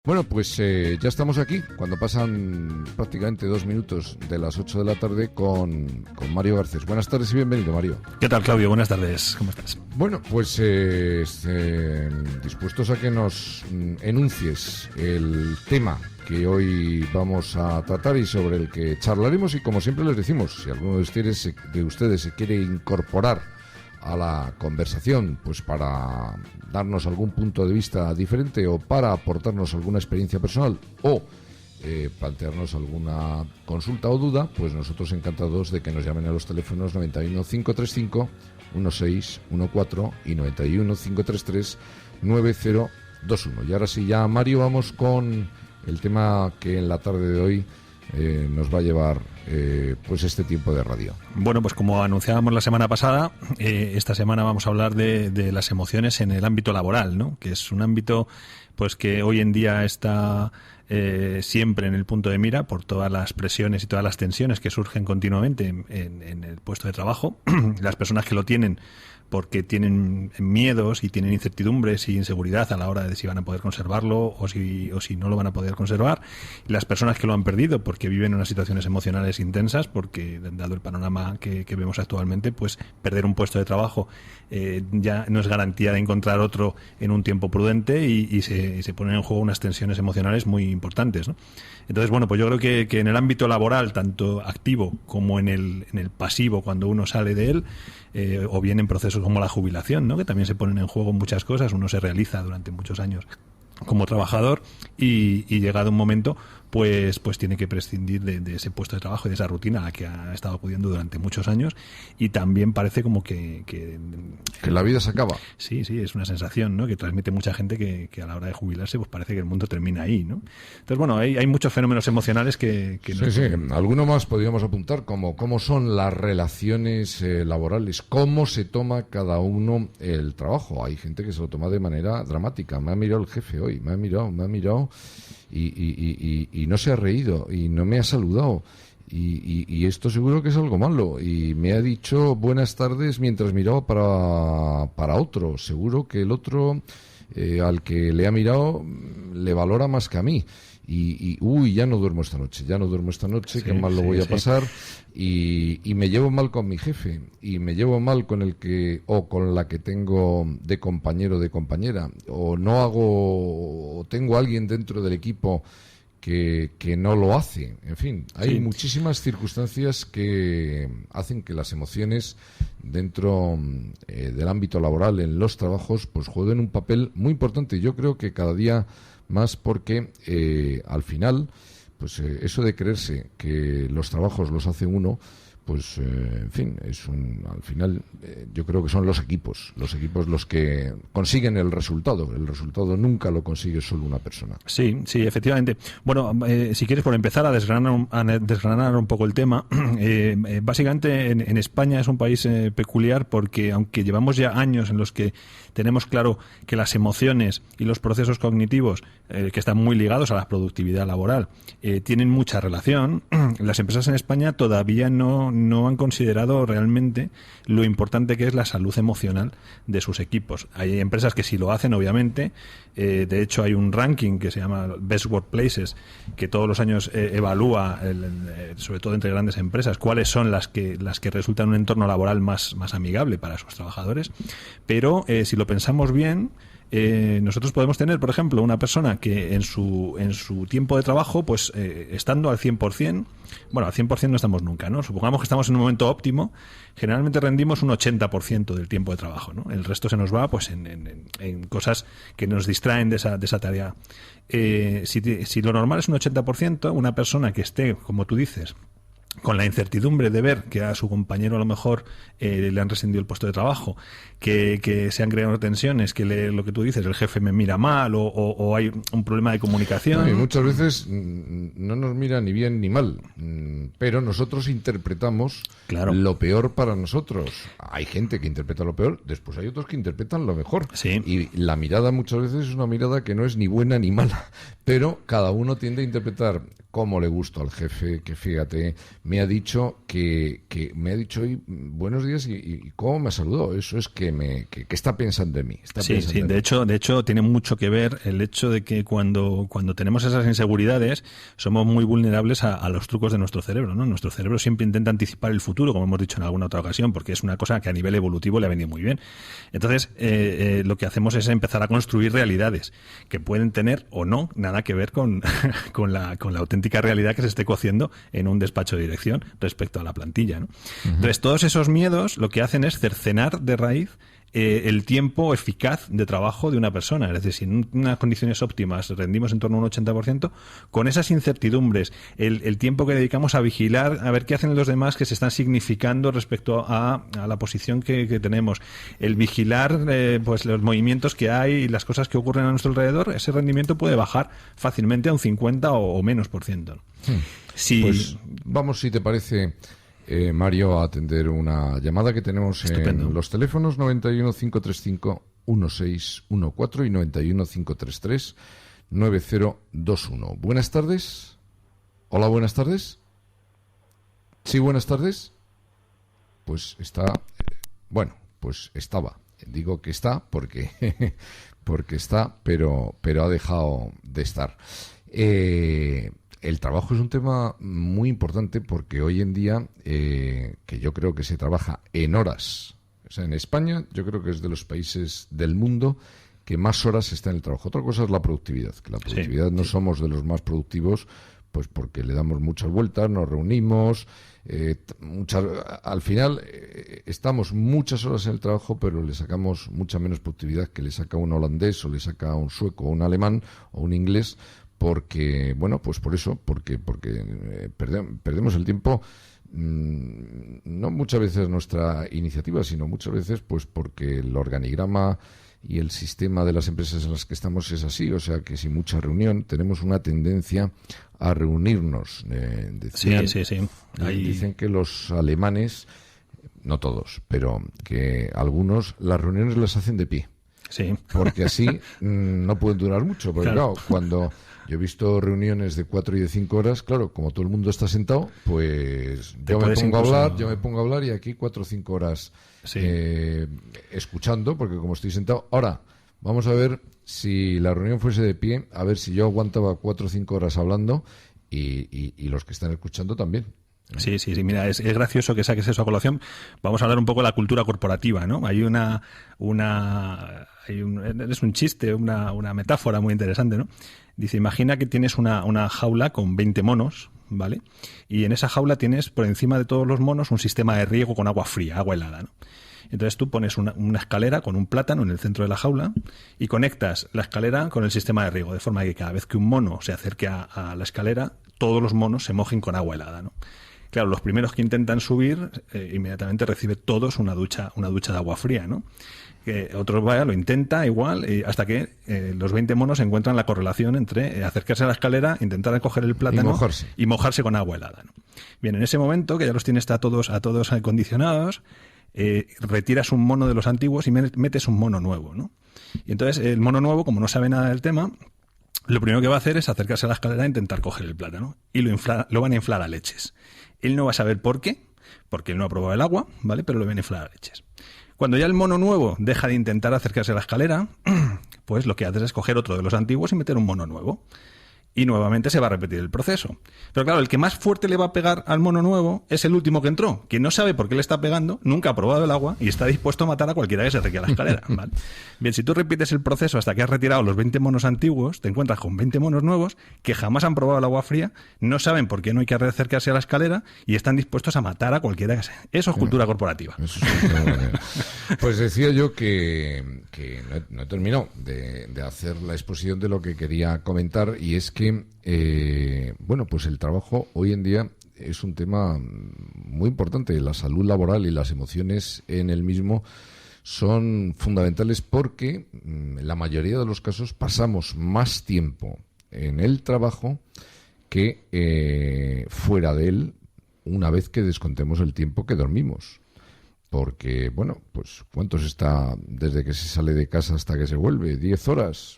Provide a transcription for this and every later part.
Bueno, pues ya estamos aquí, cuando pasan prácticamente 2 minutos de las 8 de la tarde con Mario Garcés. Buenas tardes y bienvenido, Mario. ¿Qué tal, Claudio? Buenas tardes, ¿cómo estás? Bueno, pues dispuestos a que nos enuncies el tema que hoy vamos a tratar y sobre el que charlaremos, y como siempre les decimos, si alguno de ustedes se quiere incorporar a la conversación, pues para darnos algún punto de vista diferente o para aportarnos alguna experiencia personal o plantearnos alguna consulta o duda, pues nosotros encantados de que nos llamen a los teléfonos 91 535 1614 y 91 533 9021. Y ahora sí, ya Mario, vamos con el tema que en la tarde de hoy nos va a llevar pues este tiempo de radio. Bueno, pues como anunciábamos la semana pasada, esta semana vamos a hablar de las emociones en el ámbito laboral, ¿no? Que es un ámbito pues que hoy en día está siempre en el punto de mira por todas las presiones y todas las tensiones que surgen continuamente en el puesto de trabajo. Las personas que lo tienen porque tienen miedos y tienen incertidumbres y inseguridad a la hora de si van a poder conservarlo o si no lo van a poder conservar. Y las personas que lo han perdido porque viven unas situaciones emocionales intensas, porque dado el panorama que vemos actualmente, pues perder un puesto de trabajo ya no es garantía de encontrar otro en un tiempo prudente y se ponen en juego unas tensiones emocionales muy importantes, ¿no? Entonces, bueno, pues yo creo que en el ámbito laboral, tanto activo como en el pasivo, cuando uno sale de él, o bien en procesos como la jubilación, ¿no? Que también se ponen en juego muchas cosas, uno se realiza durante muchos años como trabajador y llegado un momento pues tiene que prescindir de ese puesto de trabajo y de esa rutina a la que ha estado acudiendo durante muchos años, y también parece como que la vida se acaba. Sí, es una sensación, ¿no? Que transmite mucha gente que a la hora de jubilarse pues parece que el mundo termina ahí, ¿no? Entonces, bueno, hay muchos fenómenos emocionales que sí. Alguno más podríamos apuntar, como cómo son las relaciones laborales, cómo se toma cada uno el trabajo. Hay gente que se lo toma de manera dramática. Me ha mirado el jefe hoy, me ha mirado y no se ha reído y no me ha saludado y esto seguro que es algo malo, y me ha dicho buenas tardes mientras miraba para otro. Seguro que el otro al que le ha mirado le valora más que a mí. Ya no duermo esta noche, qué mal lo voy a pasar, y me llevo mal con mi jefe, y me llevo mal con el que o con la que tengo de compañero o de compañera, o tengo alguien dentro del equipo que no lo hace. En fin, hay muchísimas circunstancias que hacen que las emociones dentro del ámbito laboral, en los trabajos, pues jueguen un papel muy importante. Yo creo que cada día más, porque al final, pues eso de creerse que los trabajos los hace uno, pues en fin, al final yo creo que son los equipos los que consiguen el resultado nunca lo consigue solo una persona. Sí, efectivamente. Bueno, si quieres, por empezar a desgranar un poco el tema, básicamente en España es un país peculiar, porque aunque llevamos ya años en los que tenemos claro que las emociones y los procesos cognitivos, que están muy ligados a la productividad laboral, tienen mucha relación, las empresas en España todavía no han considerado realmente lo importante que es la salud emocional de sus equipos. Hay empresas que sí lo hacen, obviamente. De hecho, hay un ranking que se llama Best Workplaces, que todos los años evalúa, sobre todo entre grandes empresas, cuáles son las que resultan un entorno laboral más amigable para sus trabajadores. Pero si lo pensamos bien, nosotros podemos tener, por ejemplo, una persona que en su tiempo de trabajo, pues estando al 100%, bueno, al 100% no estamos nunca, ¿no? Supongamos que estamos en un momento óptimo, generalmente rendimos un 80% del tiempo de trabajo, ¿no? El resto se nos va pues en cosas que nos distraen de esa tarea. Si lo normal es un 80%, una persona que esté, como tú dices, con la incertidumbre de ver que a su compañero a lo mejor le han rescindido el puesto de trabajo, que se han creado tensiones, que lo que tú dices, el jefe me mira mal o hay un problema de comunicación. Y muchas veces no nos mira ni bien ni mal, pero nosotros interpretamos lo peor para nosotros. Hay gente que interpreta lo peor, después hay otros que interpretan lo mejor. Sí. Y la mirada muchas veces es una mirada que no es ni buena ni mala, Pero cada uno tiende a interpretar cómo le gusta al jefe, que fíjate, me ha dicho me ha dicho hoy buenos días y cómo me saludó. Eso es que está pensando en mí. Sí, de hecho tiene mucho que ver el hecho de que cuando tenemos esas inseguridades somos muy vulnerables a los trucos de nuestro cerebro, ¿no? Nuestro cerebro siempre intenta anticipar el futuro, como hemos dicho en alguna otra ocasión, porque es una cosa que a nivel evolutivo le ha venido muy bien. Entonces, lo que hacemos es empezar a construir realidades que pueden tener o no nada que ver con la auténtica realidad que se esté cociendo en un despacho de dirección respecto a la plantilla, ¿no? Uh-huh. Entonces, todos esos miedos lo que hacen es cercenar de raíz el tiempo eficaz de trabajo de una persona. Es decir, si en unas condiciones óptimas rendimos en torno a un 80%, con esas incertidombres, el tiempo que dedicamos a vigilar, a ver qué hacen los demás que se están significando respecto a la posición que tenemos, el vigilar pues los movimientos que hay y las cosas que ocurren a nuestro alrededor, ese rendimiento puede bajar fácilmente a un 50 o menos por ciento. Sí. Pues vamos, si te parece, Mario, a atender una llamada que tenemos en los teléfonos 91 535 1614 y 91 533 9021. Buenas tardes. Hola, buenas tardes. Sí, buenas tardes. Pues está, bueno, pues estaba. Digo que está porque está, pero ha dejado de estar. El trabajo es un tema muy importante porque hoy en día, que yo creo que se trabaja en horas. O sea, en España yo creo que es de los países del mundo que más horas está en el trabajo. Otra cosa es la productividad, que la productividad no somos de los más productivos, pues porque le damos muchas vueltas, nos reunimos, al final estamos muchas horas en el trabajo, pero le sacamos mucha menos productividad que le saca un holandés o le saca un sueco o un alemán o un inglés. Porque, bueno, pues por eso, porque perdemos el tiempo, no muchas veces nuestra iniciativa, sino muchas veces pues porque el organigrama y el sistema de las empresas en las que estamos es así, o sea que sin mucha reunión tenemos una tendencia a reunirnos. Sí. Dicen que los alemanes, no todos, pero que algunos las reuniones las hacen de pie. Sí. Porque así no pueden durar mucho, porque claro, cuando yo he visto reuniones de 4 y de 5 horas, claro, como todo el mundo está sentado, pues yo me pongo a hablar y aquí 4 o 5 horas escuchando, porque como estoy sentado. Ahora, vamos a ver si la reunión fuese de pie, a ver si yo aguantaba 4 o 5 horas hablando y los que están escuchando también. Sí, mira, es gracioso que saques eso a colación. Vamos a hablar un poco de la cultura corporativa, ¿no? Hay es un chiste, una metáfora muy interesante, ¿no? Dice, imagina que tienes una jaula con 20 monos, ¿vale? Y en esa jaula tienes por encima de todos los monos un sistema de riego con agua fría, agua helada, ¿no? Entonces tú pones una escalera con un plátano en el centro de la jaula y conectas la escalera con el sistema de riego, de forma que cada vez que un mono se acerque a la escalera, todos los monos se mojen con agua helada, ¿no? Claro, los primeros que intentan subir, inmediatamente recibe todos una ducha de agua fría, ¿no? Otros lo intenta igual, hasta que los 20 monos encuentran la correlación entre acercarse a la escalera, intentar coger el plátano y mojarse con agua helada, ¿no? Bien, en ese momento, que ya los tienes a todos acondicionados, retiras un mono de los antiguos y metes un mono nuevo, ¿no? Y entonces el mono nuevo, como no sabe nada del tema, lo primero que va a hacer es acercarse a la escalera e intentar coger el plátano. Y lo van a inflar a leches. Él no va a saber por qué, porque él no ha probado el agua, ¿vale? Pero lo van a inflar a leches. Cuando ya el mono nuevo deja de intentar acercarse a la escalera, pues lo que haces es coger otro de los antiguos y meter un mono nuevo. Y nuevamente se va a repetir el proceso. Pero claro, el que más fuerte le va a pegar al mono nuevo es el último que entró, que no sabe por qué le está pegando, nunca ha probado el agua y está dispuesto a matar a cualquiera que se acerque a la escalera, ¿vale? Bien, si tú repites el proceso hasta que has retirado los 20 monos antiguos, te encuentras con 20 monos nuevos que jamás han probado el agua fría, no saben por qué no hay que acercarse a la escalera y están dispuestos a matar a cualquiera que sea. Eso es cultura corporativa. Eso es pues decía yo que no he terminado de hacer la exposición de lo que quería comentar, y es que bueno, pues el trabajo hoy en día es un tema muy importante. La salud laboral y las emociones en el mismo son fundamentales porque en la mayoría de los casos pasamos más tiempo en el trabajo que fuera de él, una vez que descontemos el tiempo que dormimos. Porque, bueno, pues ¿cuántos está desde que se sale de casa hasta que se vuelve? 10 horas.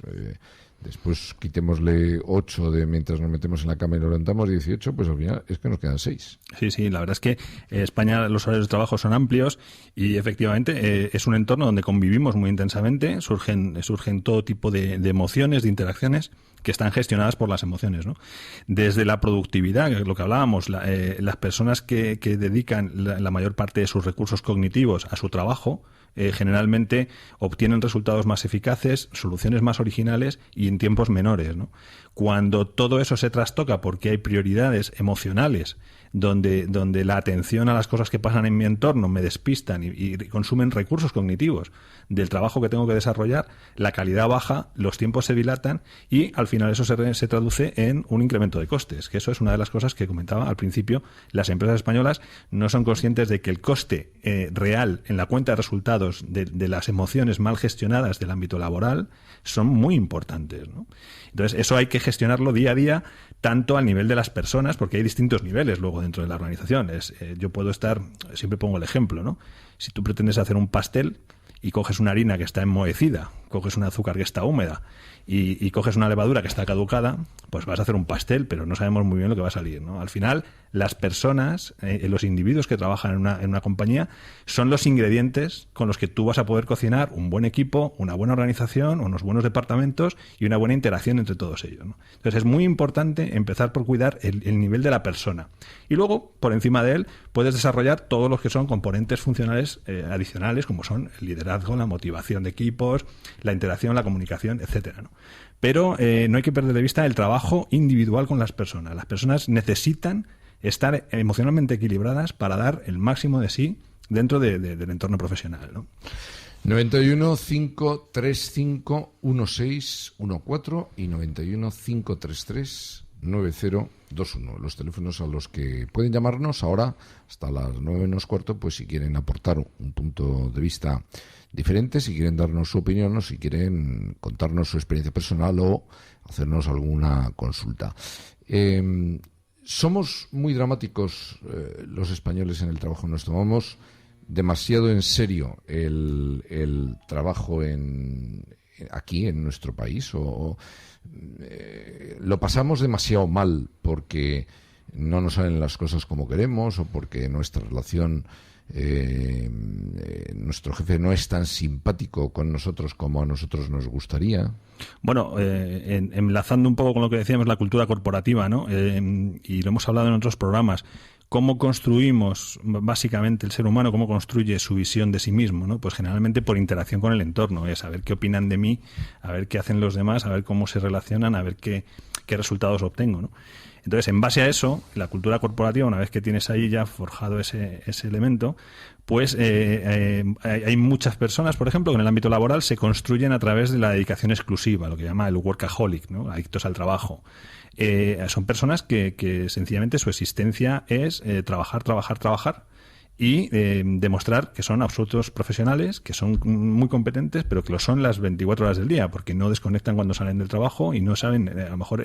Después quitémosle 8 de mientras nos metemos en la cama y nos levantamos, 18, pues al final es que nos quedan 6. Sí, la verdad es que España, los horarios de trabajo son amplios y efectivamente es un entorno donde convivimos muy intensamente, surgen todo tipo de emociones, de interacciones que están gestionadas por las emociones, ¿no? Desde la productividad, lo que hablábamos, las personas que dedican la mayor parte de sus recursos cognitivos a su trabajo, generalmente obtienen resultados más eficaces, soluciones más originales y en tiempos menores, ¿no? Cuando todo eso se trastoca porque hay prioridades emocionales donde la atención a las cosas que pasan en mi entorno me despistan y consumen recursos cognitivos del trabajo que tengo que desarrollar, la calidad baja, los tiempos se dilatan y al final eso se traduce en un incremento de costes, que eso es una de las cosas que comentaba al principio. Las empresas españolas no son conscientes de que el coste real en la cuenta de resultados de las emociones mal gestionadas del ámbito laboral son muy importantes, ¿no? Entonces, eso hay que gestionarlo día a día, tanto al nivel de las personas, porque hay distintos niveles luego dentro de la organización. Yo puedo estar, siempre pongo el ejemplo, ¿no? Si tú pretendes hacer un pastel y coges una harina que está enmohecida, coges un azúcar que está húmeda y coges una levadura que está caducada, pues vas a hacer un pastel, pero no sabemos muy bien lo que va a salir, ¿no? Al final, las personas, los individuos que trabajan en una compañía, son los ingredientes con los que tú vas a poder cocinar un buen equipo, una buena organización, unos buenos departamentos y una buena interacción entre todos ellos, ¿no? Entonces, es muy importante empezar por cuidar el nivel de la persona. Y luego, por encima de él, puedes desarrollar todos los que son componentes funcionales adicionales, como son el liderazgo, la motivación de equipos, la interacción, la comunicación, etcétera, ¿no? Pero no hay que perder de vista el trabajo individual con las personas. Las personas necesitan estar emocionalmente equilibradas para dar el máximo de sí dentro del entorno profesional, ¿no? 91 535 1614 y 91 533 9021. Los teléfonos a los que pueden llamarnos ahora hasta las 9 menos cuarto, pues si quieren aportar un punto de vista diferente, si quieren darnos su opinión o si quieren contarnos su experiencia personal o hacernos alguna consulta. Somos muy dramáticos los españoles en el trabajo. Nos tomamos demasiado en serio el trabajo aquí en nuestro país o lo pasamos demasiado mal porque no nos salen las cosas como queremos o porque nuestra relación nuestro jefe no es tan simpático con nosotros como a nosotros nos gustaría. Bueno, enlazando un poco con lo que decíamos, la cultura corporativa, ¿no? Y lo hemos hablado en otros programas. ¿Cómo construimos básicamente el ser humano? ¿Cómo construye su visión de sí mismo, ¿no? Pues generalmente por interacción con el entorno, a ver qué opinan de mí, a ver qué hacen los demás, a ver cómo se relacionan, a ver qué resultados obtengo, ¿no? Entonces, en base a eso, la cultura corporativa, una vez que tienes ahí ya forjado ese elemento, pues hay muchas personas, por ejemplo, que en el ámbito laboral se construyen a través de la dedicación exclusiva, lo que llama el workaholic, ¿no? Adictos al trabajo. Son personas que sencillamente su existencia es trabajar y demostrar que son absolutos profesionales, que son muy competentes, pero que lo son las 24 horas del día, porque no desconectan cuando salen del trabajo y no saben, a lo mejor,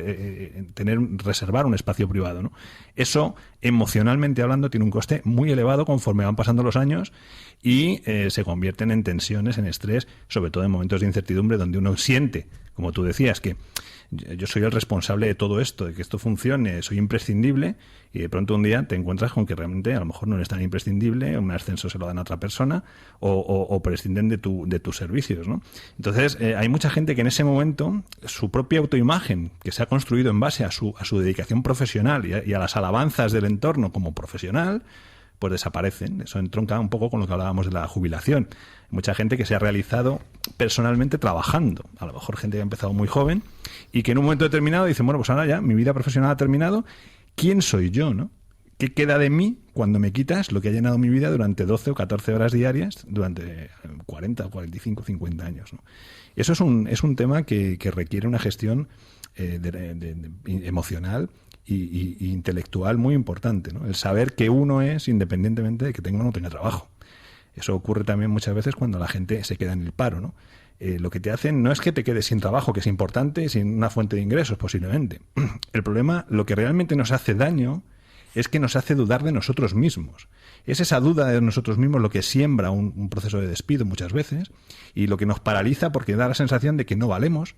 reservar un espacio privado, ¿no? Eso, emocionalmente hablando, tiene un coste muy elevado conforme van pasando los años y se convierten en tensiones, en estrés, sobre todo en momentos de incertidumbre donde uno siente, como tú decías, que yo soy el responsable de todo esto, de que esto funcione, soy imprescindible, y de pronto un día te encuentras con que realmente a lo mejor no eres tan imprescindible, un ascenso se lo dan a otra persona o prescinden de tus servicios, ¿no? Entonces hay mucha gente que en ese momento su propia autoimagen, que se ha construido en base a su dedicación profesional y a las alabanzas del entorno como profesional, pues desaparecen. Eso entronca un poco con lo que hablábamos de la jubilación. Mucha gente que se ha realizado personalmente trabajando, a lo mejor gente que ha empezado muy joven y que en un momento determinado dice, bueno, pues ahora ya mi vida profesional ha terminado, ¿quién soy yo, no? ¿Qué queda de mí cuando me quitas lo que ha llenado mi vida durante 12 o 14 horas diarias durante 40, 45, 50 años, ¿no? Eso es un tema que requiere una gestión emocional y intelectual muy importante, ¿no? El saber que uno es independientemente de que tenga o no tenga trabajo. Eso ocurre también muchas veces cuando la gente se queda en el paro, ¿no? Lo que te hacen no es que te quedes sin trabajo, que es importante, y sin una fuente de ingresos posiblemente. El problema, lo que realmente nos hace daño, es que nos hace dudar de nosotros mismos. Es esa duda de nosotros mismos lo que siembra un proceso de despido muchas veces y lo que nos paraliza porque da la sensación de que no valemos,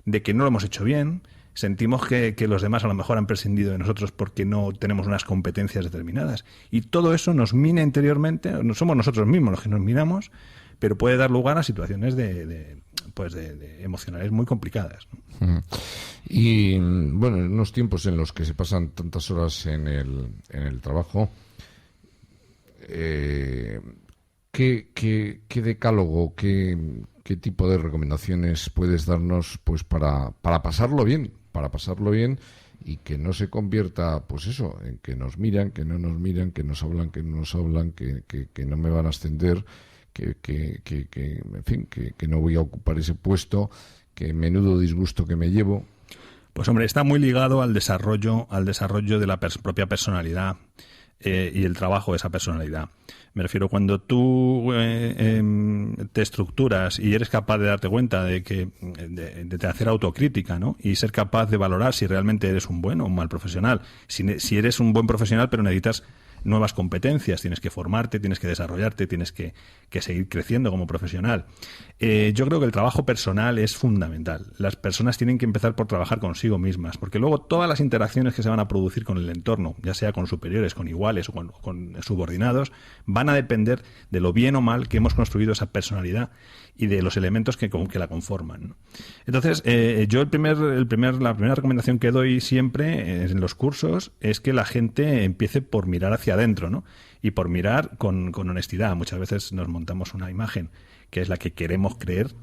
de que no lo hemos hecho bien, sentimos que los demás a lo mejor han prescindido de nosotros porque no tenemos unas competencias determinadas. Y todo eso nos mina interiormente, no somos nosotros mismos los que nos minamos, pero puede dar lugar a situaciones de emocionales muy complicadas, ¿no? Y bueno, en unos tiempos en los que se pasan tantas horas en el trabajo, ¿qué decálogo, qué tipo de recomendaciones puedes darnos pues para pasarlo bien y que no se convierta, pues eso, en que nos miran, que no nos miran, que nos hablan, que no nos hablan, que no me van a ascender, en fin, que no voy a ocupar ese puesto, que menudo disgusto que me llevo? Pues hombre, está muy ligado al desarrollo de la propia personalidad y el trabajo de esa personalidad. Me refiero, cuando tú te estructuras y eres capaz de darte cuenta de hacer autocrítica, ¿no? Y ser capaz de valorar si realmente eres un buen o un mal profesional. Si eres un buen profesional, pero necesitas nuevas competencias, tienes que formarte, tienes que desarrollarte, tienes que seguir creciendo como profesional. Yo creo que el trabajo personal es fundamental. Las personas tienen que empezar por trabajar consigo mismas, porque luego todas las interacciones que se van a producir con el entorno, ya sea con superiores, con iguales o con subordinados, van a depender de lo bien o mal que hemos construido esa personalidad y de los elementos que la conforman, ¿no? Entonces, yo la primera recomendación que doy siempre en los cursos es que la gente empiece por mirar hacia adentro, ¿no? Y por mirar con honestidad. Muchas veces nos montamos una imagen que es la que queremos creer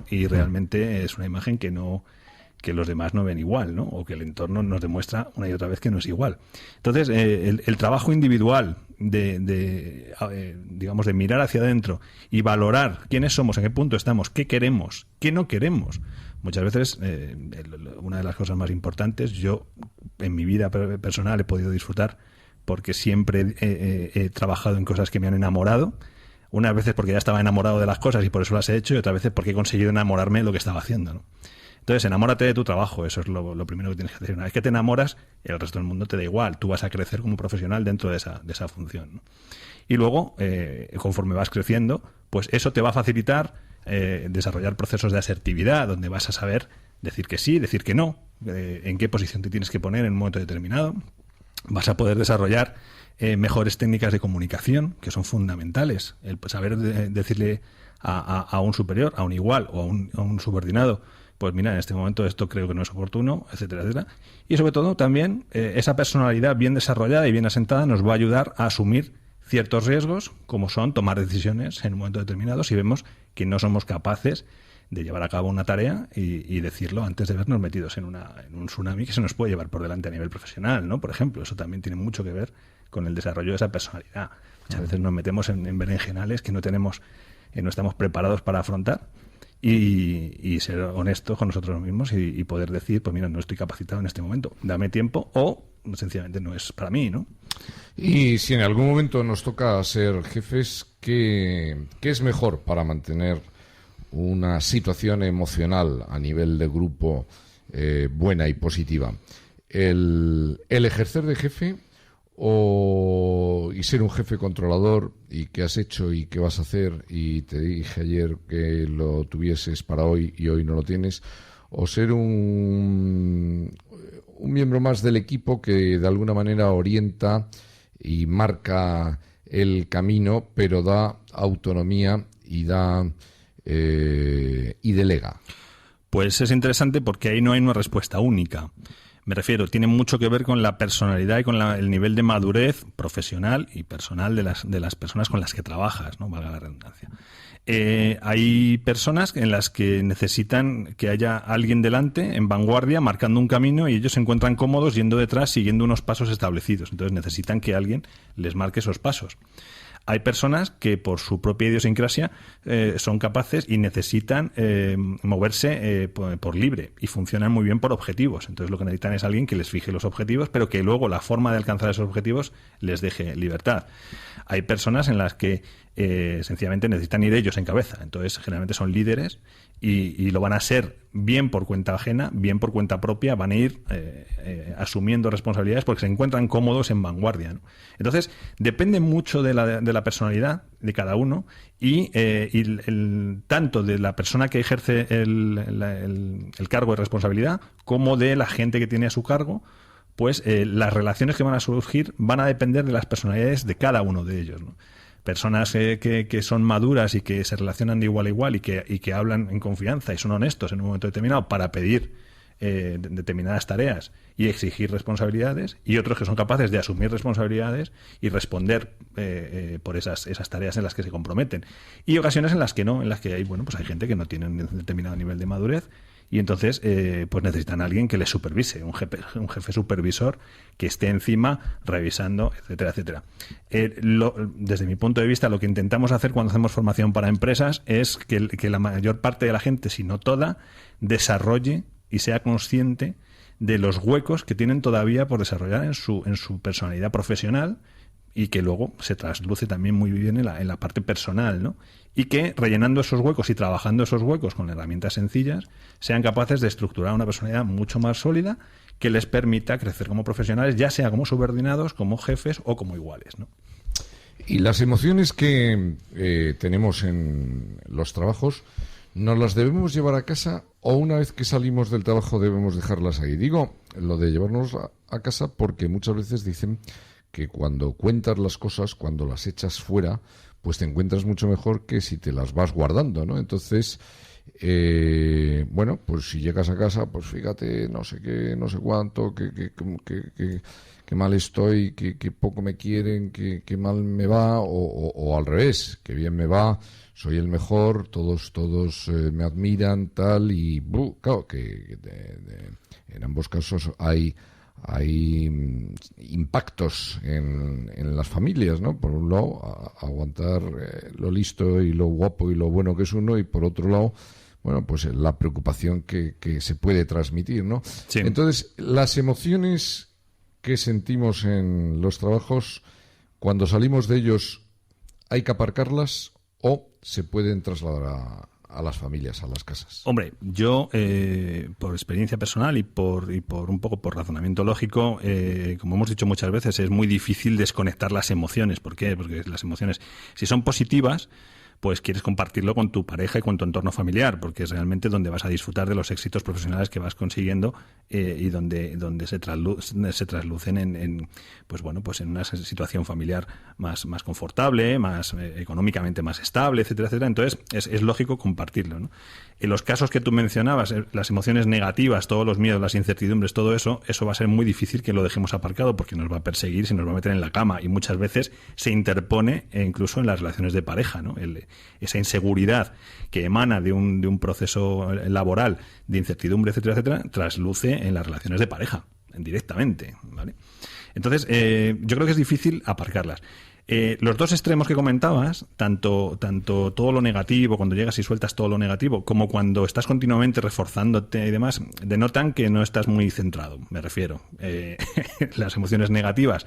y realmente es una imagen que los demás no ven igual, ¿no? O que el entorno nos demuestra una y otra vez que no es igual. Entonces, el trabajo individual digamos, de mirar hacia adentro y valorar quiénes somos, en qué punto estamos, qué queremos, qué no queremos. Muchas veces, una de las cosas más importantes, yo en mi vida personal he podido disfrutar porque siempre he trabajado en cosas que me han enamorado. Unas veces porque ya estaba enamorado de las cosas y por eso las he hecho, y otras veces porque he conseguido enamorarme de lo que estaba haciendo, ¿no? Entonces, enamórate de tu trabajo, eso es lo primero que tienes que hacer. Una vez que te enamoras, el resto del mundo te da igual, tú vas a crecer como profesional dentro de esa función, ¿no? Y luego, conforme vas creciendo, pues eso te va a facilitar desarrollar procesos de asertividad, donde vas a saber decir que sí, decir que no, en qué posición te tienes que poner en un momento determinado. Vas a poder desarrollar mejores técnicas de comunicación, que son fundamentales. El saber decirle a un superior, a un igual o a un subordinado, pues mira, en este momento esto creo que no es oportuno, etcétera, etcétera. Y sobre todo también esa personalidad bien desarrollada y bien asentada nos va a ayudar a asumir ciertos riesgos, como son tomar decisiones en un momento determinado, si vemos que no somos capaces de llevar a cabo una tarea y decirlo antes de vernos metidos en un tsunami que se nos puede llevar por delante a nivel profesional, ¿no? Por ejemplo, eso también tiene mucho que ver con el desarrollo de esa personalidad. Muchas veces nos metemos en berenjenales que no estamos preparados para afrontar, y ser honestos con nosotros mismos y poder decir, pues mira, no estoy capacitado en este momento, dame tiempo, o sencillamente no es para mí, ¿no? Y si en algún momento nos toca ser jefes, ¿qué es mejor para mantener una situación emocional a nivel de grupo buena y positiva? ¿El ejercer de jefe y ser un jefe controlador y qué has hecho y qué vas a hacer y te dije ayer que lo tuvieses para hoy y hoy no lo tienes, o ser un miembro más del equipo que de alguna manera orienta y marca el camino, pero da autonomía y delega? Pues es interesante porque ahí no hay una respuesta única. Me refiero, tiene mucho que ver con la personalidad y con el nivel de madurez profesional y personal de las personas con las que trabajas, ¿no? Valga la redundancia. Hay personas en las que necesitan que haya alguien delante, en vanguardia, marcando un camino, y ellos se encuentran cómodos yendo detrás, siguiendo unos pasos establecidos. Entonces necesitan que alguien les marque esos pasos. Hay personas que por su propia idiosincrasia son capaces y necesitan moverse por libre y funcionan muy bien por objetivos. Entonces lo que necesitan es alguien que les fije los objetivos, pero que luego la forma de alcanzar esos objetivos les deje libertad. Hay personas en las que sencillamente necesitan ir ellos en cabeza. Entonces generalmente son líderes y lo van a ser bien por cuenta ajena, bien por cuenta propia, van a ir asumiendo responsabilidades porque se encuentran cómodos en vanguardia, ¿no? Entonces, depende mucho de la personalidad de cada uno y tanto de la persona que ejerce el cargo de responsabilidad como de la gente que tiene a su cargo, pues las relaciones que van a surgir van a depender de las personalidades de cada uno de ellos, ¿no? Personas que son maduras y que se relacionan de igual a igual y que hablan en confianza y son honestos en un momento determinado para pedir determinadas tareas y exigir responsabilidades, y otros que son capaces de asumir responsabilidades y responder por esas tareas en las que se comprometen. Y ocasiones en las que no, en las que hay gente que no tiene un determinado nivel de madurez, y entonces pues necesitan a alguien que les supervise, un jefe supervisor que esté encima revisando, etcétera, etcétera. Desde mi punto de vista, lo que intentamos hacer cuando hacemos formación para empresas es que la mayor parte de la gente, si no toda, desarrolle y sea consciente de los huecos que tienen todavía por desarrollar en su personalidad profesional, y que luego se trasluce también muy bien en la parte personal, ¿no? Y que rellenando esos huecos y trabajando esos huecos con herramientas sencillas sean capaces de estructurar una personalidad mucho más sólida que les permita crecer como profesionales, ya sea como subordinados, como jefes o como iguales, ¿no? Y las emociones que tenemos en los trabajos, ¿nos las debemos llevar a casa o una vez que salimos del trabajo debemos dejarlas ahí? Digo lo de llevarnos a casa porque muchas veces dicen que cuando cuentas las cosas, cuando las echas fuera, pues te encuentras mucho mejor que si te las vas guardando, ¿no? Entonces, pues si llegas a casa, pues fíjate, no sé qué, no sé cuánto, que mal estoy, que poco me quieren, que mal me va, o al revés, que bien me va, soy el mejor, todos me admiran, tal, y claro, que en ambos casos hay impactos en las familias, ¿no? Por un lado, aguantar lo listo y lo guapo y lo bueno que es uno, y por otro lado, pues la preocupación que se puede transmitir, ¿no? Sí. Entonces, las emociones que sentimos en los trabajos, cuando salimos de ellos, ¿hay que aparcarlas o se pueden trasladar a las familias, a las casas? Hombre, yo, por experiencia personal y por un poco por razonamiento lógico, como hemos dicho muchas veces, es muy difícil desconectar las emociones. ¿Por qué? Porque las emociones, si son positivas, pues quieres compartirlo con tu pareja y con tu entorno familiar, porque es realmente donde vas a disfrutar de los éxitos profesionales que vas consiguiendo y donde se traslucen en una situación familiar más confortable, más económicamente más estable, etcétera, etcétera. Entonces es lógico compartirlo, ¿no? En los casos que tú mencionabas, las emociones negativas, todos los miedos, las incertidumbres, todo eso va a ser muy difícil que lo dejemos aparcado porque nos va a perseguir, se nos va a meter en la cama, y muchas veces se interpone incluso en las relaciones de pareja, ¿no? Esa inseguridad que emana de un proceso laboral de incertidumbre, etcétera, etcétera, trasluce en las relaciones de pareja directamente, ¿vale? Entonces, yo creo que es difícil aparcarlas. Los dos extremos que comentabas, tanto todo lo negativo, cuando llegas y sueltas todo lo negativo, como cuando estás continuamente reforzándote y demás, denotan que no estás muy centrado, me refiero. Las emociones negativas,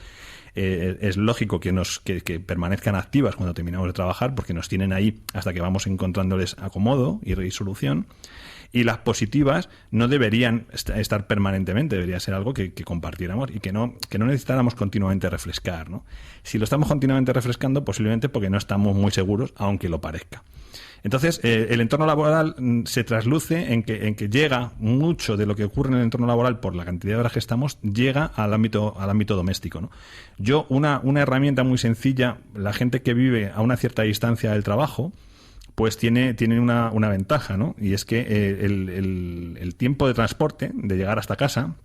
es lógico que permanezcan activas cuando terminamos de trabajar, porque nos tienen ahí hasta que vamos encontrándoles acomodo y solución. Y las positivas no deberían estar permanentemente, debería ser algo que compartiéramos y que no necesitáramos continuamente refrescar, ¿no? Si lo estamos continuamente refrescando, posiblemente porque no estamos muy seguros, aunque lo parezca. Entonces, el entorno laboral se trasluce en que llega mucho de lo que ocurre en el entorno laboral por la cantidad de horas que estamos, llega al ámbito doméstico, ¿no? Yo, una herramienta muy sencilla, la gente que vive a una cierta distancia del trabajo, pues tiene una ventaja, ¿no? Y es que el tiempo de transporte, de llegar hasta casa,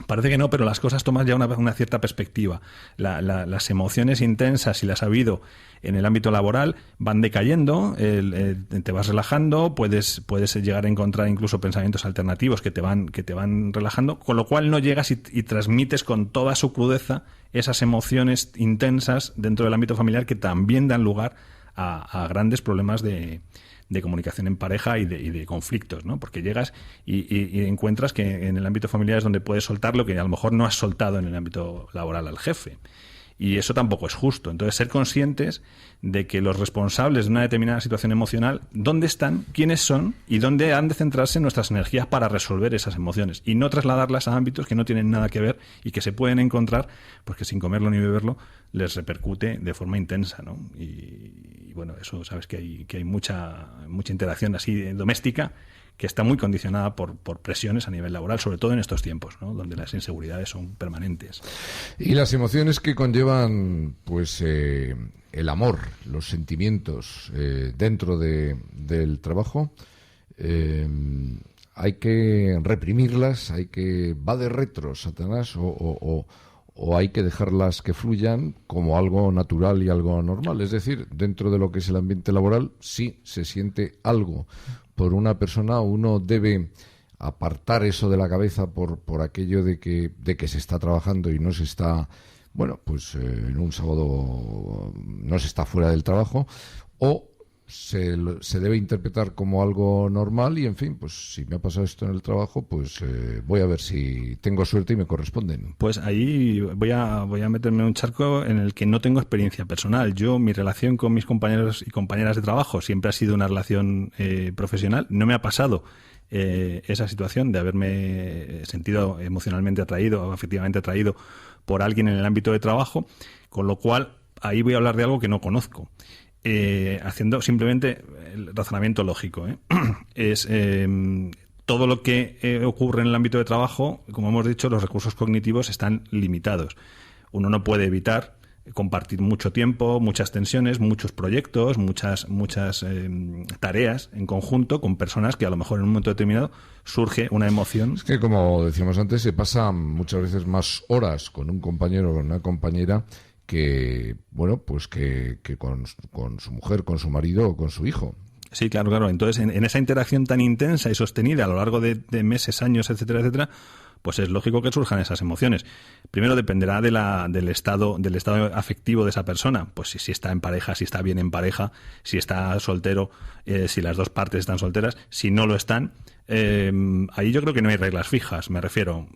parece que no, pero las cosas toman ya una cierta perspectiva. Las emociones intensas, si las ha habido en el ámbito laboral, van decayendo, te vas relajando, puedes llegar a encontrar incluso pensamientos alternativos que te van relajando, con lo cual no llegas y transmites con toda su crudeza esas emociones intensas dentro del ámbito familiar que también dan lugar a grandes problemas de comunicación en pareja y de conflictos, ¿no? Porque llegas y encuentras que en el ámbito familiar es donde puedes soltar lo que a lo mejor no has soltado en el ámbito laboral al jefe. Y eso tampoco es justo. Entonces, ser conscientes de que los responsables de una determinada situación emocional, dónde están, quiénes son y dónde han de centrarse nuestras energías para resolver esas emociones. Y no trasladarlas a ámbitos que no tienen nada que ver y que se pueden encontrar, porque sin comerlo ni beberlo, les repercute de forma intensa, ¿no? Y bueno, eso sabes que hay mucha interacción así doméstica que está muy condicionada por presiones a nivel laboral, sobre todo en estos tiempos, ¿no? Donde las inseguridades son permanentes. Y las emociones que conllevan, pues, el amor, los sentimientos dentro del trabajo, hay que reprimirlas, va de retro, Satanás, o hay que dejarlas que fluyan como algo natural y algo normal. Es decir, dentro de lo que es el ambiente laboral, sí se siente algo por una persona, uno debe apartar eso de la cabeza por aquello de que se está trabajando y no se está, bueno, pues en un sábado no se está fuera del trabajo, o se debe interpretar como algo normal y, en fin, pues si me ha pasado esto en el trabajo, pues voy a ver si tengo suerte y me corresponden. Pues ahí voy a meterme en un charco en el que no tengo experiencia personal. Mi relación con mis compañeros y compañeras de trabajo siempre ha sido una relación profesional. No me ha pasado esa situación de haberme sentido emocionalmente atraído o afectivamente atraído por alguien en el ámbito de trabajo, con lo cual ahí voy a hablar de algo que no conozco. Haciendo simplemente el razonamiento lógico, es todo lo que ocurre en el ámbito de trabajo, como hemos dicho, los recursos cognitivos están limitados. Uno no puede evitar compartir mucho tiempo, muchas tensiones, muchos proyectos, muchas tareas en conjunto con personas que a lo mejor en un momento determinado surge una emoción. Es que, como decíamos antes, se pasa muchas veces más horas con un compañero o con una compañera que, bueno, pues que con su mujer, con su marido o con su hijo. Sí, claro. Entonces, en esa interacción tan intensa y sostenida a lo largo de meses, años, etcétera, pues es lógico que surjan esas emociones. Primero dependerá del estado afectivo de esa persona. Pues si está en pareja, si está bien en pareja, si está soltero, si las dos partes están solteras. Si no lo están, ahí yo creo que no hay reglas fijas, me refiero.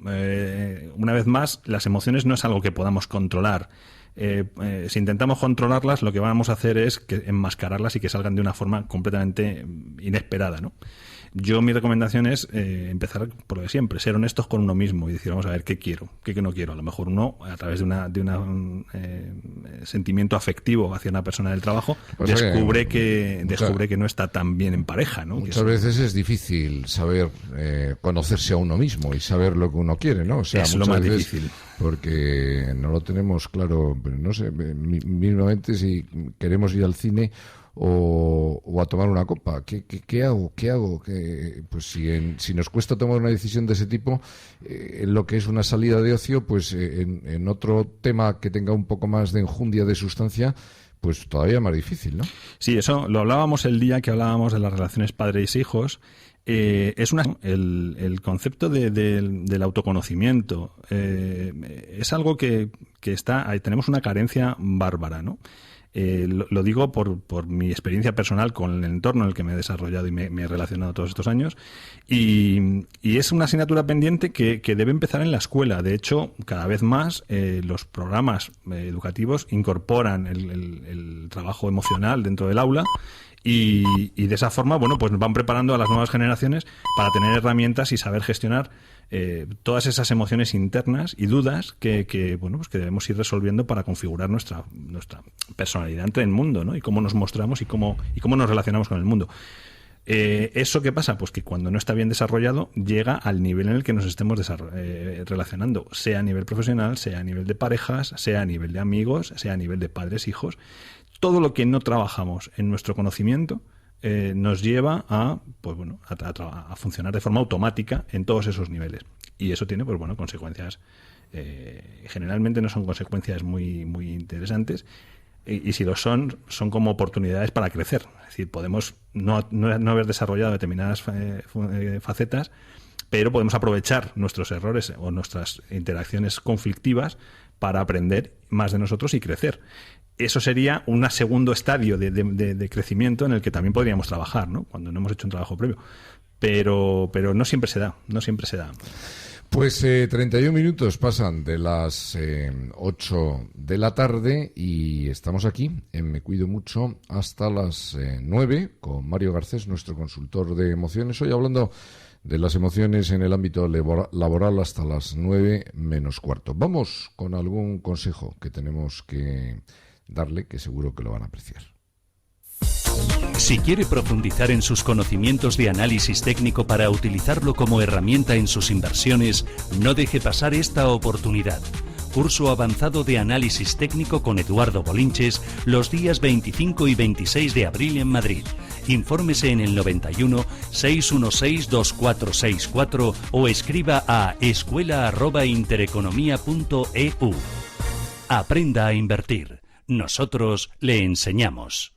Una vez más, las emociones no es algo que podamos controlar. Si intentamos controlarlas, lo que vamos a hacer es enmascararlas y que salgan de una forma completamente inesperada, ¿no? Mi recomendación es empezar por lo de siempre, ser honestos con uno mismo y decir, vamos a ver qué quiero, qué no quiero. A lo mejor uno, a través de un sentimiento afectivo hacia una persona del trabajo, descubre que no está tan bien en pareja, ¿no? Muchas veces es difícil saber conocerse a uno mismo y saber lo que uno quiere, ¿no? O sea, es lo más difícil. Porque no lo tenemos claro, pero no sé, mínimamente si queremos ir al cine o a tomar una copa, ¿qué hago? Pues si nos cuesta tomar una decisión de ese tipo, en lo que es una salida de ocio, pues en otro tema que tenga un poco más de enjundia, de sustancia, pues todavía más difícil, ¿no? Sí, eso lo hablábamos el día que hablábamos de las relaciones padres-hijos. El concepto del autoconocimiento es algo que tenemos una carencia bárbara, ¿no? Lo digo por mi experiencia personal con el entorno en el que me he desarrollado y me he relacionado todos estos años, y es una asignatura pendiente que debe empezar en la escuela. De hecho, cada vez más los programas educativos incorporan el trabajo emocional dentro del aula. Y de esa forma, bueno, pues nos van preparando a las nuevas generaciones para tener herramientas y saber gestionar todas esas emociones internas y dudas que debemos ir resolviendo para configurar nuestra personalidad ante el mundo, ¿no? Y cómo nos mostramos y cómo nos relacionamos con el mundo. ¿Eso qué pasa? Pues que cuando no está bien desarrollado llega al nivel en el que nos estemos relacionando, sea a nivel profesional, sea a nivel de parejas, sea a nivel de amigos, sea a nivel de padres, hijos. Todo lo que no trabajamos en nuestro conocimiento nos lleva a funcionar de forma automática en todos esos niveles. Y eso tiene, pues bueno, consecuencias. Generalmente no son consecuencias muy, muy interesantes. Y si lo son como oportunidades para crecer. Es decir, podemos no haber desarrollado determinadas facetas, pero podemos aprovechar nuestros errores o nuestras interacciones conflictivas para aprender más de nosotros y crecer. Eso sería un segundo estadio de crecimiento en el que también podríamos trabajar, ¿no? Cuando no hemos hecho un trabajo previo. Pero no siempre se da, Pues 31 minutos pasan de las 8 de la tarde y estamos aquí en Me Cuido Mucho hasta las 9 con Mario Garcés, nuestro consultor de emociones. Hoy hablando de las emociones en el ámbito laboral hasta las 9 menos cuarto. Vamos con algún consejo que tenemos que darle, que seguro que lo van a apreciar. Si quiere profundizar en sus conocimientos de análisis técnico para utilizarlo como herramienta en sus inversiones, no deje pasar esta oportunidad. Curso avanzado de análisis técnico con Eduardo Bolinches los días 25 y 26 de abril en Madrid. Infórmese en el 91 616 2464 o escriba a escuela@intereconomia.eu. Aprenda a invertir. Nosotros le enseñamos.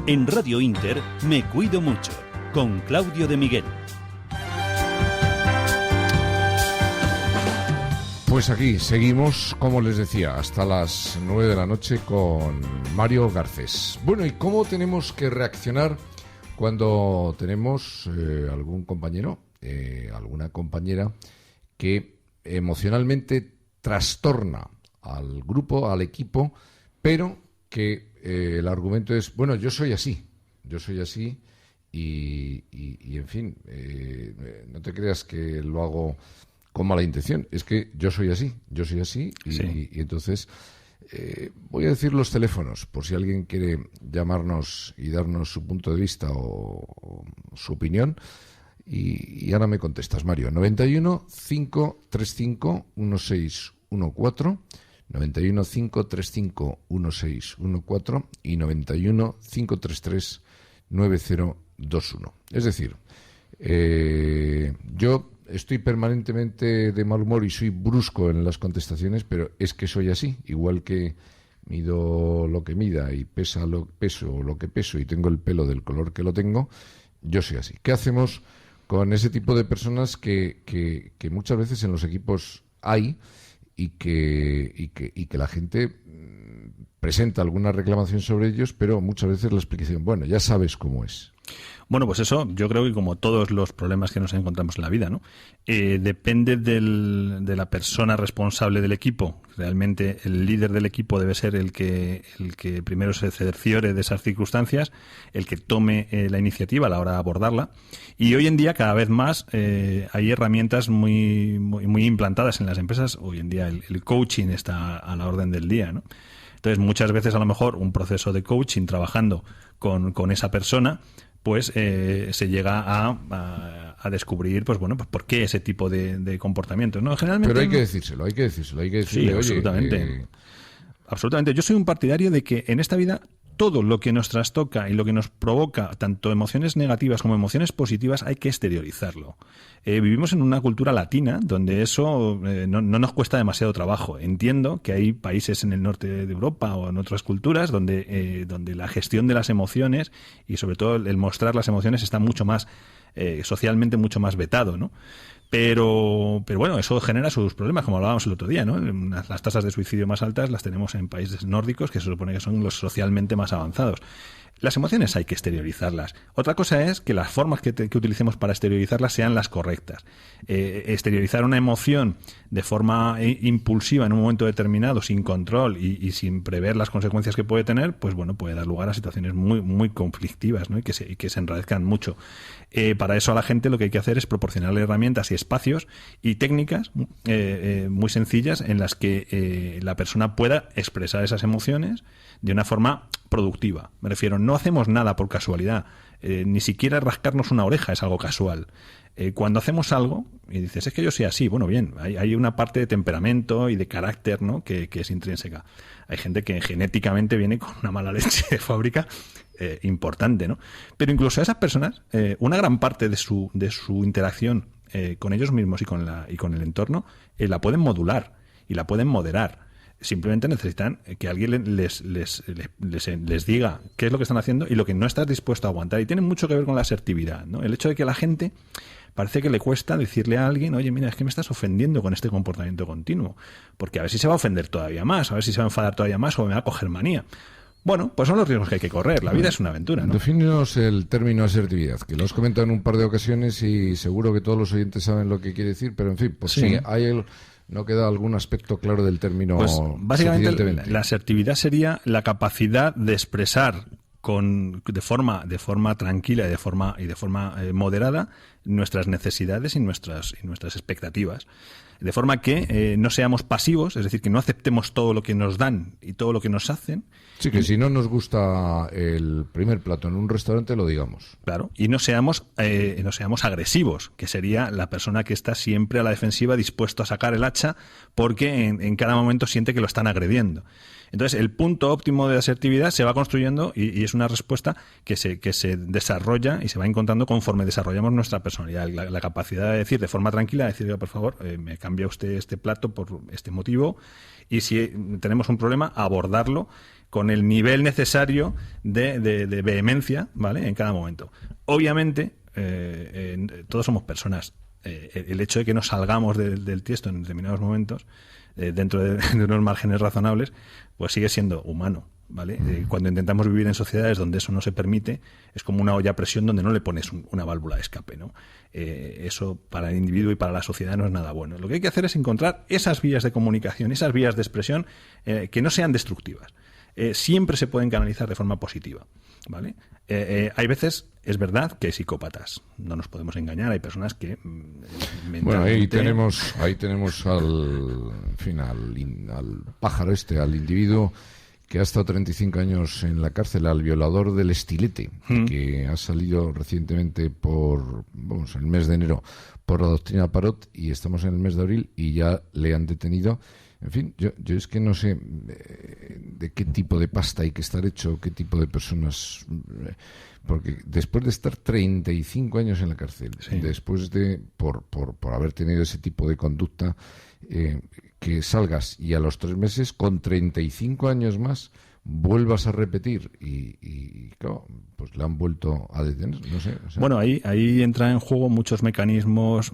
En Radio Inter, Me Cuido Mucho, con Claudio de Miguel. Pues aquí seguimos, como les decía, hasta las 9 de la noche con Mario Garcés. Bueno, ¿y cómo tenemos que reaccionar cuando tenemos algún compañero, alguna compañera que emocionalmente trastorna al grupo, al equipo, pero que el argumento es, bueno, yo soy así y en fin, no te creas que lo hago con mala intención, es que yo soy así y entonces voy a decir los teléfonos por si alguien quiere llamarnos y darnos su punto de vista o su opinión y ahora me contestas, Mario. 91 535 1614 91 535 1614 y 91 533 9021. Es decir, yo estoy permanentemente de mal humor y soy brusco en las contestaciones, pero es que soy así, igual que mido lo que mida y peso lo que peso y tengo el pelo del color que lo tengo, yo soy así. ¿Qué hacemos con ese tipo de personas que muchas veces en los equipos hay y que la gente presenta alguna reclamación sobre ellos, pero muchas veces la explicación, bueno, ya sabes cómo es? Bueno, pues eso, yo creo que como todos los problemas que nos encontramos en la vida, ¿no? Depende de la persona responsable del equipo. Realmente el líder del equipo debe ser el que primero se cerciore de esas circunstancias, el que tome la iniciativa a la hora de abordarla. Y hoy en día, cada vez más, hay herramientas muy implantadas en las empresas. Hoy en día el coaching está a la orden del día, ¿no? Entonces, muchas veces, a lo mejor, un proceso de coaching trabajando con esa persona, pues se llega a descubrir, pues bueno, pues por qué ese tipo de comportamientos, ¿no? Generalmente. Pero hay que decirle, sí, absolutamente. Absolutamente. Yo soy un partidario de que en esta vida todo lo que nos trastoca y lo que nos provoca tanto emociones negativas como emociones positivas hay que exteriorizarlo. Vivimos en una cultura latina donde eso no nos cuesta demasiado trabajo. Entiendo que hay países en el norte de Europa o en otras culturas donde la gestión de las emociones y sobre todo el mostrar las emociones está mucho más socialmente mucho más vetado, ¿no? Pero bueno, eso genera sus problemas, como hablábamos el otro día, ¿no? Las tasas de suicidio más altas las tenemos en países nórdicos, que se supone que son los socialmente más avanzados. Las emociones hay que exteriorizarlas. Otra cosa es que las formas que utilicemos para exteriorizarlas sean las correctas. Exteriorizar una emoción de forma impulsiva en un momento determinado, sin control y sin prever las consecuencias que puede tener, pues bueno, puede dar lugar a situaciones muy conflictivas, ¿no? y que se enrarezcan mucho. Para eso a la gente lo que hay que hacer es proporcionarle herramientas y espacios y técnicas muy sencillas en las que la persona pueda expresar esas emociones de una forma productiva. Me refiero, no hacemos nada por casualidad, ni siquiera rascarnos una oreja es algo casual. Cuando hacemos algo y dices, es que yo soy así, bueno, bien, hay una parte de temperamento y de carácter, ¿no? que es intrínseca. Hay gente que genéticamente viene con una mala leche de fábrica importante, ¿no? Pero incluso a esas personas, una gran parte de su interacción con ellos mismos y con el entorno la pueden modular y la pueden moderar. Simplemente necesitan que alguien les diga qué es lo que están haciendo y lo que no estás dispuesto a aguantar. Y tiene mucho que ver con la asertividad, ¿no? El hecho de que la gente parece que le cuesta decirle a alguien, oye, mira, es que me estás ofendiendo con este comportamiento continuo, porque a ver si se va a ofender todavía más, a ver si se va a enfadar todavía más o me va a coger manía. Bueno, pues son los riesgos que hay que correr. La vida es una aventura, ¿no? Defínenos el término asertividad, que lo has comentado en un par de ocasiones y seguro que todos los oyentes saben lo que quiere decir, pero en fin, pues sí, no queda algún aspecto claro del término. Pues básicamente la asertividad sería la capacidad de expresar de forma tranquila y de forma moderada nuestras necesidades y nuestras expectativas. De forma que no seamos pasivos, es decir, que no aceptemos todo lo que nos dan y todo lo que nos hacen. Sí, que si no nos gusta el primer plato en un restaurante, lo digamos. Claro, y no seamos agresivos, que sería la persona que está siempre a la defensiva, dispuesto a sacar el hacha, porque en cada momento siente que lo están agrediendo. Entonces, el punto óptimo de asertividad se va construyendo y es una respuesta que se desarrolla y se va encontrando conforme desarrollamos nuestra personalidad. La capacidad de decir de forma tranquila, decir, por favor, me cambia usted este plato por este motivo, y si tenemos un problema, abordarlo con el nivel necesario de vehemencia, ¿vale?, en cada momento. Obviamente, todos somos personas. El hecho de que nos salgamos del tiesto en determinados momentos, dentro de unos márgenes razonables, pues sigue siendo humano, ¿vale? Cuando intentamos vivir en sociedades donde eso no se permite, es como una olla a presión donde no le pones una válvula de escape, ¿no? Eso para el individuo y para la sociedad no es nada bueno. Lo que hay que hacer es encontrar esas vías de comunicación, esas vías de expresión que no sean destructivas. Siempre se pueden canalizar de forma positiva, ¿vale? Hay veces, es verdad, que hay psicópatas. No nos podemos engañar. Hay personas que bueno, ahí tenemos al pájaro al individuo que ha estado 35 años en la cárcel, al violador del estilete, que ha salido recientemente en el mes de enero por la doctrina Parot, y estamos en el mes de abril y ya le han detenido. En fin, yo es que no sé de qué tipo de pasta hay que estar hecho, qué tipo de personas, porque después de estar 35 años en la cárcel, después de por haber tenido ese tipo de conducta, que salgas y a los 3 meses, con 35 años más, vuelvas a repetir y claro, pues le han vuelto a detener, no sé. O sea. Bueno, ahí entra en juego muchos mecanismos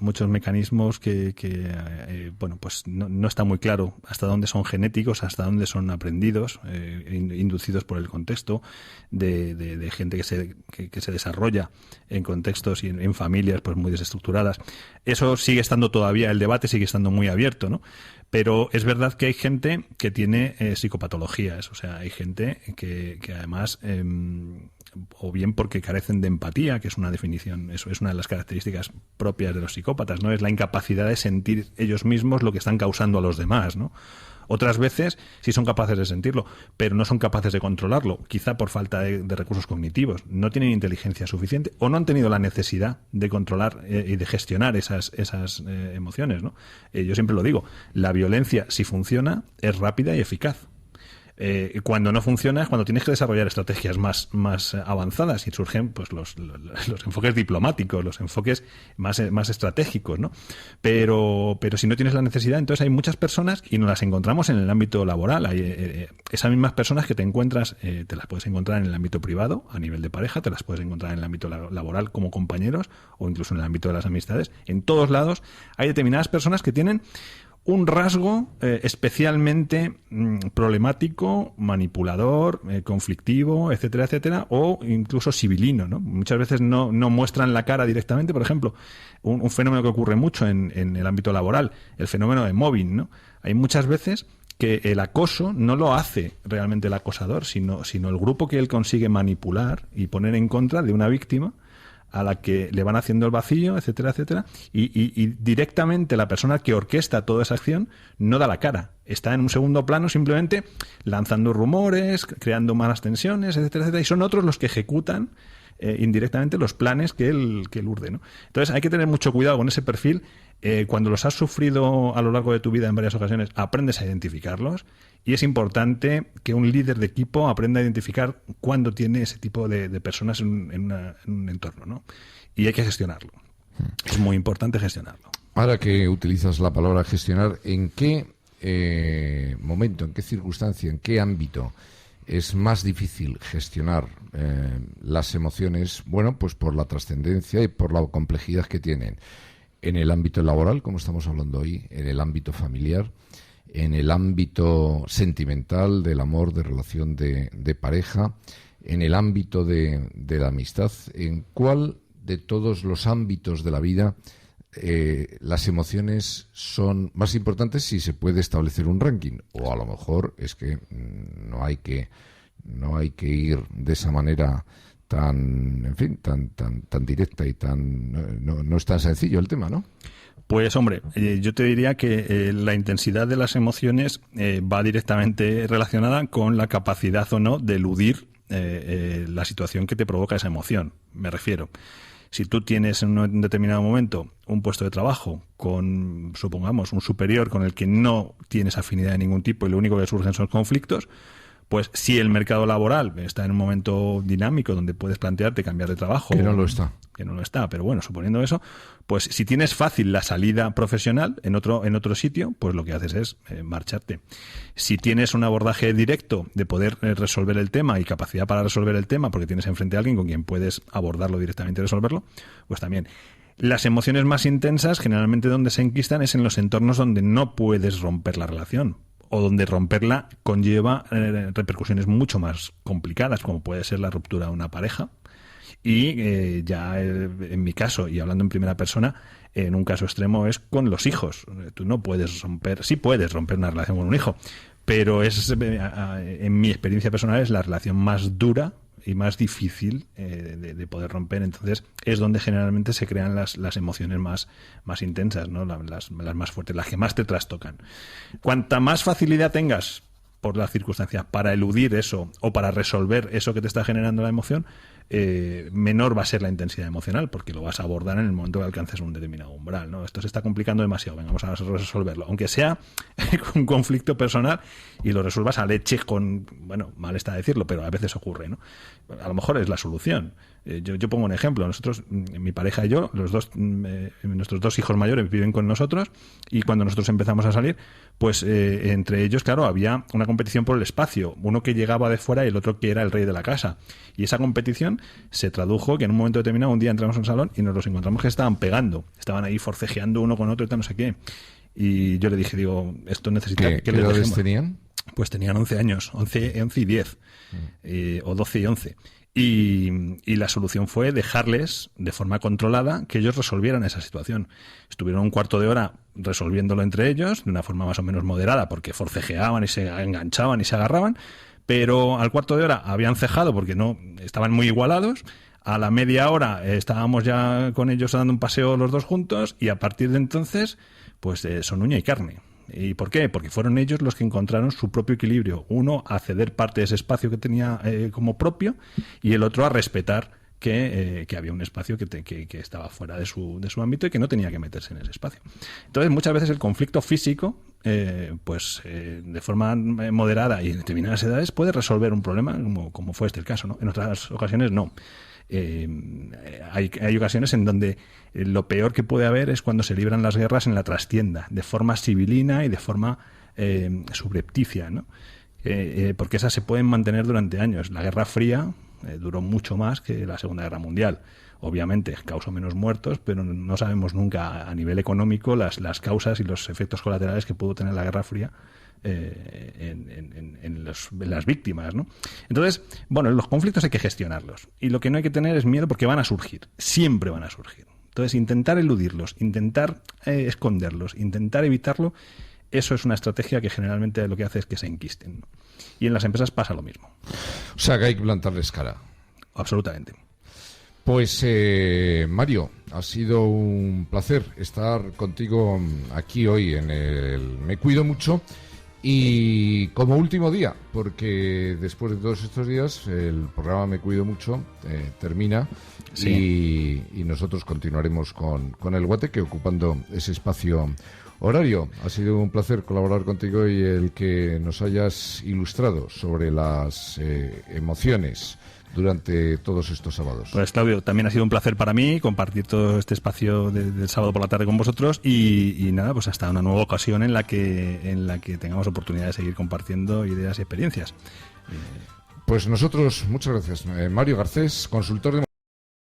que bueno, pues no está muy claro hasta dónde son genéticos, hasta dónde son aprendidos, inducidos por el contexto de gente que se desarrolla en contextos y en familias pues muy desestructuradas. Eso sigue estando todavía, el debate sigue estando muy abierto, ¿no? Pero es verdad que hay gente que tiene psicopatologías, o sea, hay gente que además, o bien porque carecen de empatía, que es una definición, eso es una de las características propias de los psicópatas, ¿no? Es la incapacidad de sentir ellos mismos lo que están causando a los demás, ¿no? Otras veces sí son capaces de sentirlo, pero no son capaces de controlarlo, quizá por falta de recursos cognitivos. No tienen inteligencia suficiente o no han tenido la necesidad de controlar y de gestionar esas emociones, ¿no? Yo siempre lo digo, la violencia, si funciona, es rápida y eficaz. Cuando no funciona es cuando tienes que desarrollar estrategias más avanzadas y surgen pues los enfoques diplomáticos, los enfoques más estratégicos, ¿no? Pero si no tienes la necesidad, entonces hay muchas personas y nos las encontramos en el ámbito laboral. Hay esas mismas personas que te encuentras, te las puedes encontrar en el ámbito privado, a nivel de pareja, te las puedes encontrar en el ámbito laboral como compañeros o incluso en el ámbito de las amistades. En todos lados hay determinadas personas que tienen un rasgo especialmente problemático, manipulador, conflictivo, etcétera, etcétera, o incluso sibilino, ¿no? Muchas veces no muestran la cara directamente. Por ejemplo, un fenómeno que ocurre mucho en el ámbito laboral, el fenómeno de mobbing, ¿no? Hay muchas veces que el acoso no lo hace realmente el acosador, sino el grupo que él consigue manipular y poner en contra de una víctima a la que le van haciendo el vacío, etcétera, etcétera, y directamente la persona que orquesta toda esa acción no da la cara. Está en un segundo plano simplemente lanzando rumores, creando malas tensiones, etcétera, etcétera, y son otros los que ejecutan indirectamente los planes que él urde, ¿no? Entonces hay que tener mucho cuidado con ese perfil. Cuando los has sufrido a lo largo de tu vida en varias ocasiones, aprendes a identificarlos, y es importante que un líder de equipo aprenda a identificar cuándo tiene ese tipo de personas en un entorno, ¿no? Y hay que gestionarlo. Es muy importante gestionarlo. Ahora que utilizas la palabra gestionar, ¿en qué momento, en qué circunstancia, en qué ámbito es más difícil gestionar las emociones, bueno, pues por la trascendencia y por la complejidad que tienen en el ámbito laboral, como estamos hablando hoy, en el ámbito familiar, en el ámbito sentimental, del amor, de relación de pareja, en el ámbito de la amistad. ¿En cuál de todos los ámbitos de la vida las emociones son más importantes, si se puede establecer un ranking? O a lo mejor es que no hay que ir de esa manera tan directa y no es tan sencillo el tema, ¿no? Pues hombre, yo te diría que la intensidad de las emociones va directamente relacionada con la capacidad o no de eludir la situación que te provoca esa emoción. Me refiero, si tú tienes en un determinado momento un puesto de trabajo con, supongamos, un superior con el que no tienes afinidad de ningún tipo y lo único que surgen son conflictos, pues si el mercado laboral está en un momento dinámico donde puedes plantearte cambiar de trabajo... Que no lo está. Que no lo está, pero bueno, suponiendo eso, pues si tienes fácil la salida profesional en otro sitio, pues lo que haces es marcharte. Si tienes un abordaje directo de poder resolver el tema y capacidad para resolver el tema, porque tienes enfrente a alguien con quien puedes abordarlo directamente y resolverlo, pues también. Las emociones más intensas, generalmente donde se enquistan, es en los entornos donde no puedes romper la relación, o donde romperla conlleva repercusiones mucho más complicadas, como puede ser la ruptura de una pareja. Y ya en mi caso, y hablando en primera persona, en un caso extremo es con los hijos. Tú no puedes romper, sí puedes romper una relación con un hijo, pero en mi experiencia personal es la relación más dura y más difícil de poder romper. Entonces es donde generalmente se crean las emociones más intensas, ¿no? Las más fuertes, las que más te trastocan. Cuanta más facilidad tengas por las circunstancias para eludir eso o para resolver eso que te está generando la emoción, menor va a ser la intensidad emocional, porque lo vas a abordar en el momento que alcances un determinado umbral, ¿no? Esto se está complicando demasiado, vamos a resolverlo, aunque sea un conflicto personal y lo resuelvas a leche con, bueno, mal está decirlo, pero a veces ocurre, ¿no? A lo mejor es la solución. Yo pongo un ejemplo. Nosotros, mi pareja y yo, nuestros dos hijos mayores viven con nosotros, y cuando nosotros empezamos a salir, pues entre ellos, claro, había una competición por el espacio, uno que llegaba de fuera y el otro que era el rey de la casa, y esa competición se tradujo que en un momento determinado, un día entramos en un salón y nos los encontramos que estaban pegando, estaban ahí forcejeando uno con otro y tal, no sé qué, y yo le dije, esto necesita que ¿Qué edades tenían? Pues tenían 11 años, 11 y 10, o 12 y 11. Y la solución fue dejarles de forma controlada que ellos resolvieran esa situación. Estuvieron un cuarto de hora resolviéndolo entre ellos de una forma más o menos moderada, porque forcejeaban y se enganchaban y se agarraban, pero al cuarto de hora habían cejado porque no estaban muy igualados. A la media hora estábamos ya con ellos dando un paseo los dos juntos, y a partir de entonces pues son uña y carne. ¿Y por qué? Porque fueron ellos los que encontraron su propio equilibrio. Uno a ceder parte de ese espacio que tenía como propio, y el otro a respetar que había un espacio que estaba fuera de su ámbito y que no tenía que meterse en ese espacio. Entonces, muchas veces el conflicto físico, de forma moderada y en determinadas edades, puede resolver un problema, como fue este el caso, ¿no? En otras ocasiones no. Hay ocasiones en donde lo peor que puede haber es cuando se libran las guerras en la trastienda, de forma civilina y de forma subrepticia, ¿no? Porque esas se pueden mantener durante años. La Guerra Fría duró mucho más que la Segunda Guerra Mundial. Obviamente causó menos muertos, pero no sabemos nunca a nivel económico las causas y los efectos colaterales que pudo tener la Guerra Fría en las víctimas, ¿no? Entonces, bueno, los conflictos hay que gestionarlos, y lo que no hay que tener es miedo, porque van a surgir, siempre van a surgir. Entonces, intentar eludirlos, intentar esconderlos, intentar evitarlo, eso es una estrategia que generalmente lo que hace es que se enquisten, ¿no? Y en las empresas pasa lo mismo. O sea, que hay que plantarles cara. Absolutamente. Pues Mario, ha sido un placer estar contigo aquí hoy en el Me Cuido Mucho. Y como último día, porque después de todos estos días el programa Me Cuido Mucho termina, sí. y nosotros continuaremos con el Guateque ocupando ese espacio horario. Ha sido un placer colaborar contigo y el que nos hayas ilustrado sobre las emociones durante todos estos sábados. Pues Claudio, también ha sido un placer para mí compartir todo este espacio del sábado por la tarde con vosotros y nada, pues hasta una nueva ocasión en la que tengamos oportunidad de seguir compartiendo ideas y experiencias. Pues nosotros, muchas gracias. Mario Garcés, consultor de